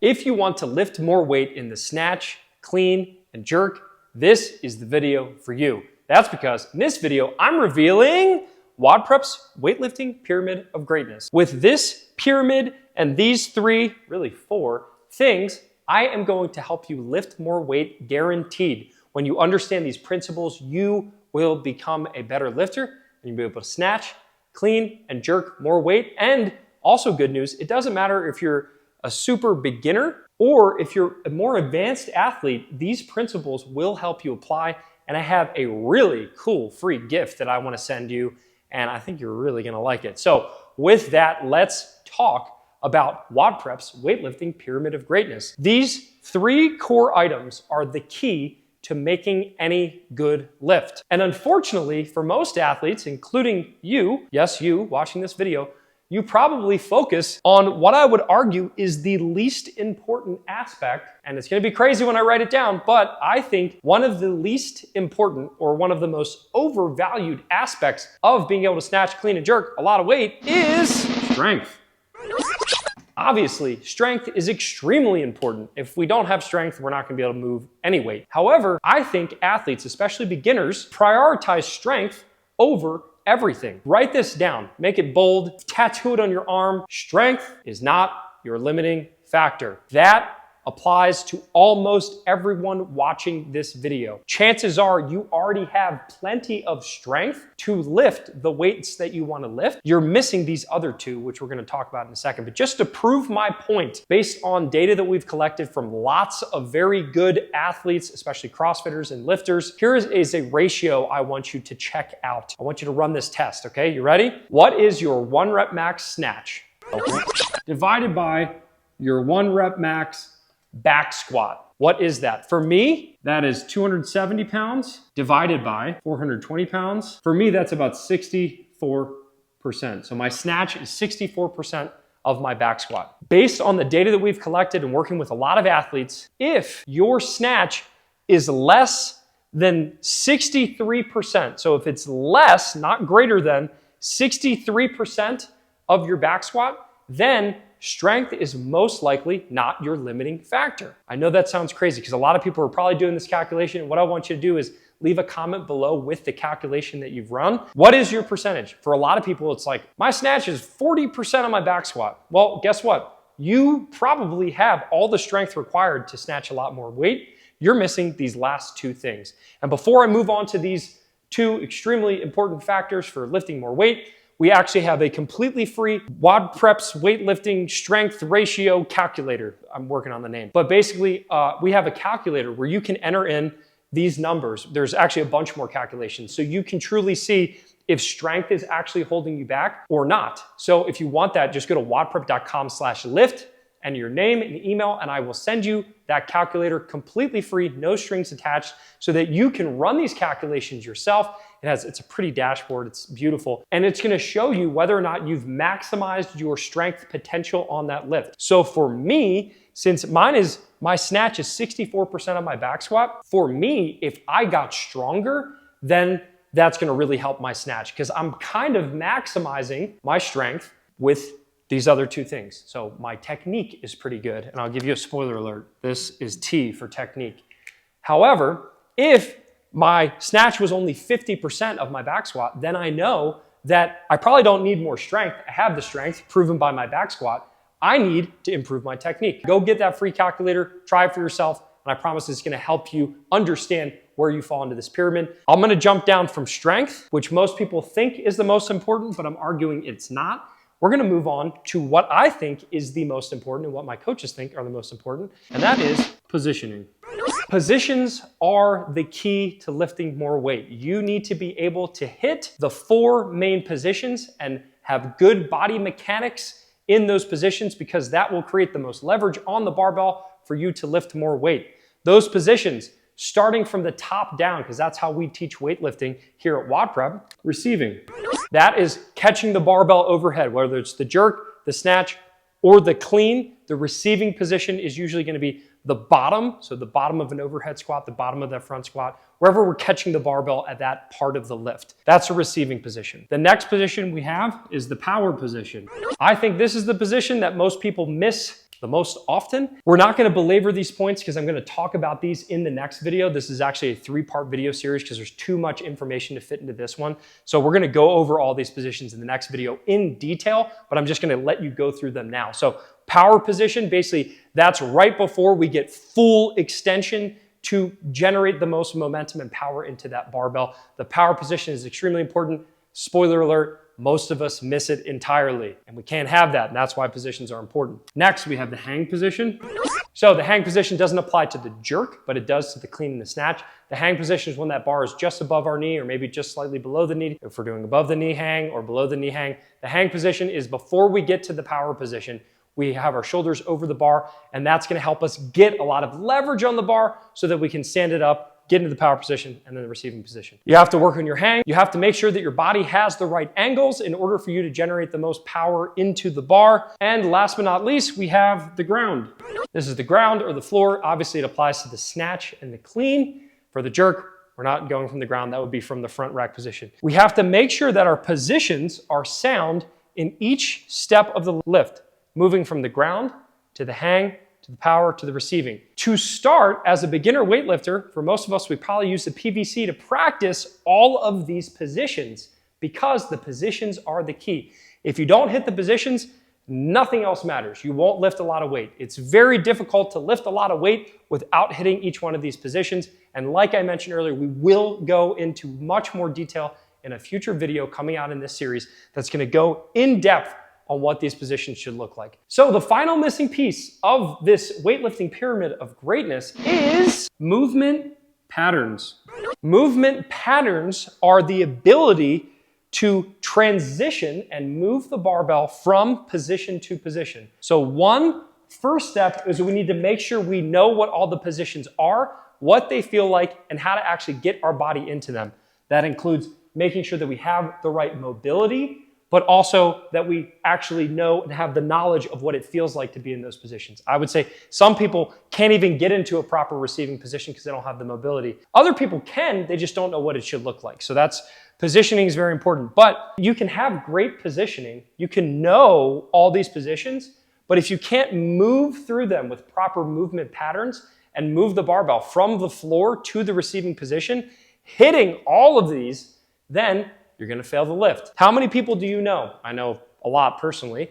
If you want to lift more weight in the snatch, clean, and jerk, this is the video for you. That's because in this video, I'm revealing WODprep's weightlifting pyramid of greatness. With this pyramid and these three, really four things, I am going to help you lift more weight guaranteed. When you understand these principles, you will become a better lifter and you'll be able to snatch, clean, and jerk more weight. And also good news, it doesn't matter if you're a super beginner or if you're a more advanced athlete, these principles will help you apply. And I have a really cool free gift that I want to send you, and I think you're really going to like it. So with that, let's talk about WODprep's weightlifting pyramid of greatness. These three core items are the key to making any good lift. And unfortunately, for most athletes, including you, yes, you watching this video, you probably focus on what I would argue is the least important aspect. And it's gonna be crazy when I write it down, but I think one of the least important or one of the most overvalued aspects of being able to snatch, clean, and jerk a lot of weight is strength. Obviously, strength is extremely important. If we don't have strength, we're not gonna be able to move any weight. However, I think athletes, especially beginners, prioritize strength over everything. Write this down, make it bold, tattoo it on your arm. Strength is not your limiting factor. That applies to almost everyone watching this video. Chances are you already have plenty of strength to lift the weights that you want to lift. You're missing these other two, which we're going to talk about in a second. But just to prove my point, based on data that we've collected from lots of very good athletes, especially CrossFitters and lifters, here is a ratio I want you to check out. I want you to run this test, okay? You ready? What is your 1 rep max snatch? Okay. Divided by your 1 rep max back squat. What is that? For me, that is 270 pounds divided by 420 pounds. For me, that's about 64%. So my snatch is 64% of my back squat. Based on the data that we've collected and working with a lot of athletes, if your snatch is less than 63%, so if it's less, not greater than 63% of your back squat, then strength is most likely not your limiting factor. I know that sounds crazy because a lot of people are probably doing this calculation. What I want you to do is leave a comment below with the calculation that you've run. What is your percentage? For a lot of people, it's like, my snatch is 40% of my back squat. Well, guess what? You probably have all the strength required to snatch a lot more weight. You're missing these last two things. And before I move on to these two extremely important factors for lifting more weight, we actually have a completely free WODprep's weightlifting strength ratio calculator. I'm working on the name. But basically, we have a calculator where you can enter in these numbers. There's actually a bunch more calculations. So you can truly see if strength is actually holding you back or not. So if you want that, just go to wodprep.com/lift and your name and email, and I will send you that calculator completely free, no strings attached, so that you can run these calculations yourself. It's a pretty dashboard, it's beautiful, and it's gonna show you whether or not you've maximized your strength potential on that lift. So for me, since my snatch is 64% of my back squat, for me, if I got stronger, then that's gonna really help my snatch because I'm kind of maximizing my strength with these other two things. So my technique is pretty good, and I'll give you a spoiler alert. This is T for technique. However, if my snatch was only 50% of my back squat, then I know that I probably don't need more strength. I have the strength proven by my back squat. I need to improve my technique. Go get that free calculator, try it for yourself, and I promise it's gonna help you understand where you fall into this pyramid. I'm gonna jump down from strength, which most people think is the most important, but I'm arguing it's not. We're gonna move on to what I think is the most important and what my coaches think are the most important, and that is positioning. Positions are the key to lifting more weight. You need to be able to hit the 4 main positions and have good body mechanics in those positions because that will create the most leverage on the barbell for you to lift more weight. Those positions, starting from the top down, because that's how we teach weightlifting here at WODprep, receiving. That is catching the barbell overhead, whether it's the jerk, the snatch, or the clean. The receiving position is usually going to be the bottom, so the bottom of an overhead squat, the bottom of that front squat, wherever we're catching the barbell at that part of the lift. That's a receiving position. The next position we have is the power position. I think this is the position that most people miss the most often. We're not going to belabor these points because I'm going to talk about these in the next video. This is actually a 3-part video series because there's too much information to fit into this one. So we're going to go over all these positions in the next video in detail, but I'm just going to let you go through them now. So power position, basically that's right before we get full extension to generate the most momentum and power into that barbell. The power position is extremely important. Spoiler alert, most of us miss it entirely, and we can't have that, and that's why positions are important. Next, we have the hang position. So the hang position doesn't apply to the jerk, but it does to the clean and the snatch. The hang position is when that bar is just above our knee or maybe just slightly below the knee. If we're doing above the knee hang or below the knee hang, the hang position is before we get to the power position. We have our shoulders over the bar, and that's gonna help us get a lot of leverage on the bar so that we can stand it up, get into the power position, and then the receiving position. You have to work on your hang. You have to make sure that your body has the right angles in order for you to generate the most power into the bar. And last but not least, we have the ground. This is the ground or the floor. Obviously, it applies to the snatch and the clean. For the jerk, we're not going from the ground. That would be from the front rack position. We have to make sure that our positions are sound in each step of the lift, moving from the ground to the hang, to the power, to the receiving. To start, as a beginner weightlifter, for most of us, we probably use the PVC to practice all of these positions because the positions are the key. If you don't hit the positions, nothing else matters. You won't lift a lot of weight. It's very difficult to lift a lot of weight without hitting each one of these positions. And like I mentioned earlier, we will go into much more detail in a future video coming out in this series that's going to go in depth on what these positions should look like. So the final missing piece of this weightlifting pyramid of greatness is movement patterns. Movement patterns are the ability to transition and move the barbell from position to position. So one first step is we need to make sure we know what all the positions are, what they feel like, and how to actually get our body into them. That includes making sure that we have the right mobility, but also that we actually know and have the knowledge of what it feels like to be in those positions. I would say some people can't even get into a proper receiving position because they don't have the mobility. Other people can, they just don't know what it should look like. So positioning is very important, but you can have great positioning. You can know all these positions, but if you can't move through them with proper movement patterns and move the barbell from the floor to the receiving position, hitting all of these, then you're gonna fail the lift. How many people do you know? I know a lot personally,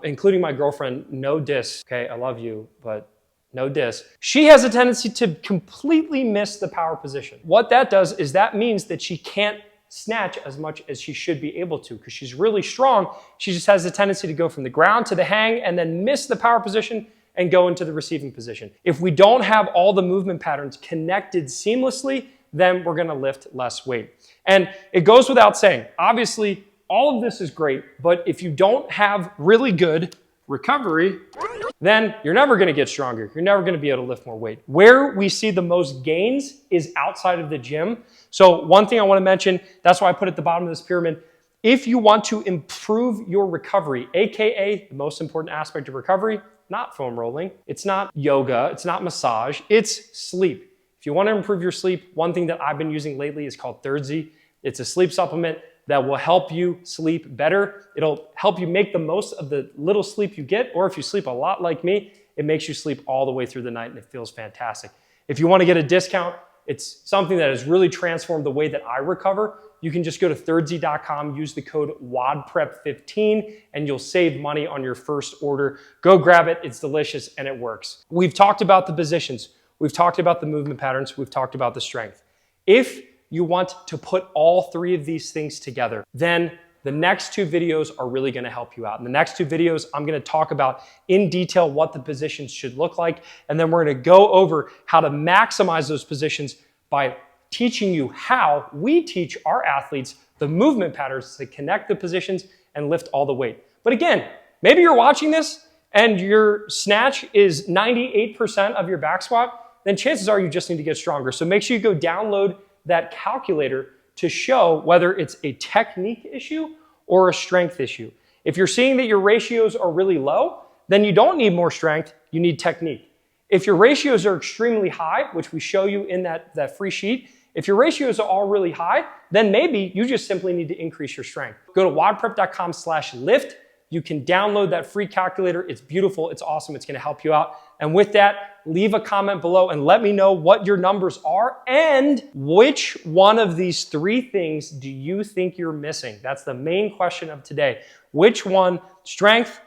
including my girlfriend, no diss, okay, I love you, but no diss. She has a tendency to completely miss the power position. What that does is that means that she can't snatch as much as she should be able to because she's really strong. She just has a tendency to go from the ground to the hang and then miss the power position and go into the receiving position. If we don't have all the movement patterns connected seamlessly, then we're gonna lift less weight. And it goes without saying, obviously, all of this is great, but if you don't have really good recovery, then you're never gonna get stronger. You're never gonna be able to lift more weight. Where we see the most gains is outside of the gym. So one thing I wanna mention, that's why I put at the bottom of this pyramid, if you want to improve your recovery, AKA the most important aspect of recovery, not foam rolling, it's not yoga, it's not massage, it's sleep. If you want to improve your sleep, one thing that I've been using lately is called Thirdsy. It's a sleep supplement that will help you sleep better. It'll help you make the most of the little sleep you get, or if you sleep a lot like me, it makes you sleep all the way through the night and it feels fantastic. If you want to get a discount, it's something that has really transformed the way that I recover. You can just go to thirdsy.com, use the code WODprep15, and you'll save money on your first order. Go grab it, it's delicious and it works. We've talked about the positions. We've talked about the movement patterns. We've talked about the strength. If you want to put all three of these things together, then the next two videos are really gonna help you out. In the next two videos, I'm gonna talk about in detail what the positions should look like, and then we're gonna go over how to maximize those positions by teaching you how we teach our athletes the movement patterns to connect the positions and lift all the weight. But again, maybe you're watching this and your snatch is 98% of your back squat, then chances are you just need to get stronger. So make sure you go download that calculator to show whether it's a technique issue or a strength issue. If you're seeing that your ratios are really low, then you don't need more strength, you need technique. If your ratios are extremely high, which we show you in that free sheet, if your ratios are all really high, then maybe you just simply need to increase your strength. Go to WODprep.com/lift. You can download that free calculator. It's beautiful, it's awesome, it's gonna help you out. And with that, leave a comment below and let me know what your numbers are and which one of these 3 things do you think you're missing? That's the main question of today. Which one, strength,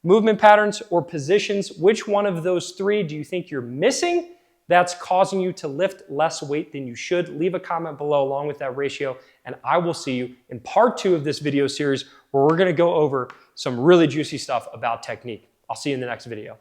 movement patterns, or positions, which one of those 3 do you think you're missing that's causing you to lift less weight than you should? Leave a comment below along with that ratio, and I will see you in part 2 of this video series where we're gonna go over some really juicy stuff about technique. I'll see you in the next video.